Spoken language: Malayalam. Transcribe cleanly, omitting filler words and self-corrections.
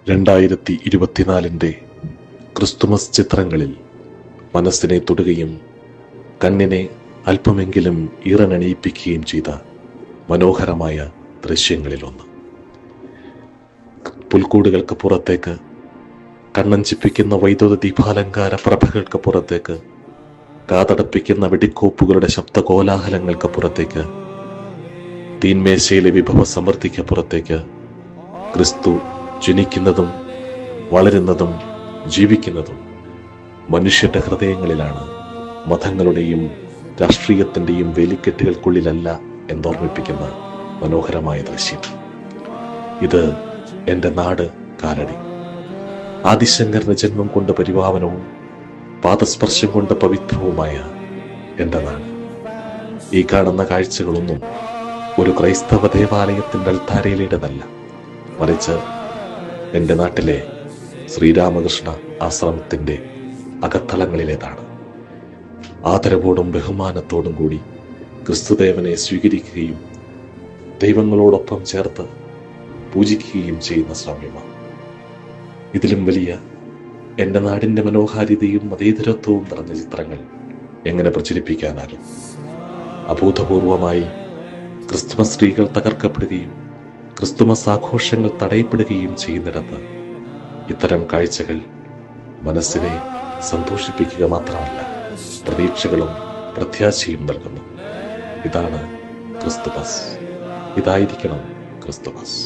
2024 ക്രിസ്തുമസ് ചിത്രങ്ങളിൽ മനസ്സിനെ തൊടുകയും കണ്ണിനെ അല്പമെങ്കിലും ഈറനണിയിപ്പിക്കുകയും ചെയ്ത മനോഹരമായ ദൃശ്യങ്ങളിലൊന്ന്. പുൽക്കൂടുകൾക്ക് പുറത്തേക്ക്, കണ്ണഞ്ചിപ്പിക്കുന്ന വൈദ്യുത ദീപാലങ്കാര പ്രഭകൾക്ക് പുറത്തേക്ക്, കാതടപ്പിക്കുന്ന വെടിക്കോപ്പുകളുടെ ശബ്ദകോലാഹലങ്ങൾക്ക് പുറത്തേക്ക്, തീന്മേശയിലെ വിഭവ സമൃദ്ധിക്ക് പുറത്തേക്ക് ക്രിസ്തു ജനിക്കുന്നതും വളരുന്നതും ജീവിക്കുന്നതും മനുഷ്യന്റെ ഹൃദയങ്ങളിലാണ്, മതങ്ങളുടെയും രാഷ്ട്രീയത്തിൻ്റെയും വേലിക്കെട്ടുകൾക്കുള്ളിലല്ല എന്നോർമ്മിപ്പിക്കുന്ന മനോഹരമായ ദൃശ്യം. ഇത് എൻ്റെ നാട് കാലടി. ആദിശങ്കരന്റെ ജന്മം കൊണ്ട് പരിപാവനവും പാദസ്പർശം കൊണ്ട് പവിത്രവുമായ എൻ്റെ നാട്. ഈ കാണുന്ന കാഴ്ചകളൊന്നും ഒരു ക്രൈസ്തവ ദേവാലയത്തിൻ്റെ അൾത്താരയിലേതല്ല, മറിച്ച് എൻ്റെ നാട്ടിലെ ശ്രീരാമകൃഷ്ണ ആശ്രമത്തിൻ്റെ അകത്തളങ്ങളിലേതാണ്. ആദരവോടും ബഹുമാനത്തോടും കൂടി ക്രിസ്തുദേവനെ സ്വീകരിക്കുകയും ദൈവങ്ങളോടൊപ്പം ചേർത്ത് പൂജിക്കുകയും ചെയ്യുന്ന ശ്രമ്യമാണ്. ഇതിലും വലിയ എൻ്റെ നാടിൻ്റെ മനോഹാരിതയും മതേതരത്വവും നിറഞ്ഞ ചിത്രങ്ങൾ എങ്ങനെ പ്രചരിപ്പിക്കാനാകും? അഭൂതപൂർവമായി ക്രിസ്തുമസ് ട്രീകൾ തകർക്കപ്പെടുകയും ക്രിസ്തുമസ് ആഘോഷങ്ങൾ തടയപ്പെടുകയും ചെയ്യുന്നിടത്ത് ഇത്തരം കാഴ്ചകൾ മനസ്സിനെ സന്തോഷിപ്പിക്കുക മാത്രമല്ല, പ്രതീക്ഷകളും പ്രത്യാശയും നൽകുന്നു. ഇതാണ് ക്രിസ്തുമസ്. ഇതായിരിക്കണം ക്രിസ്തുമസ്.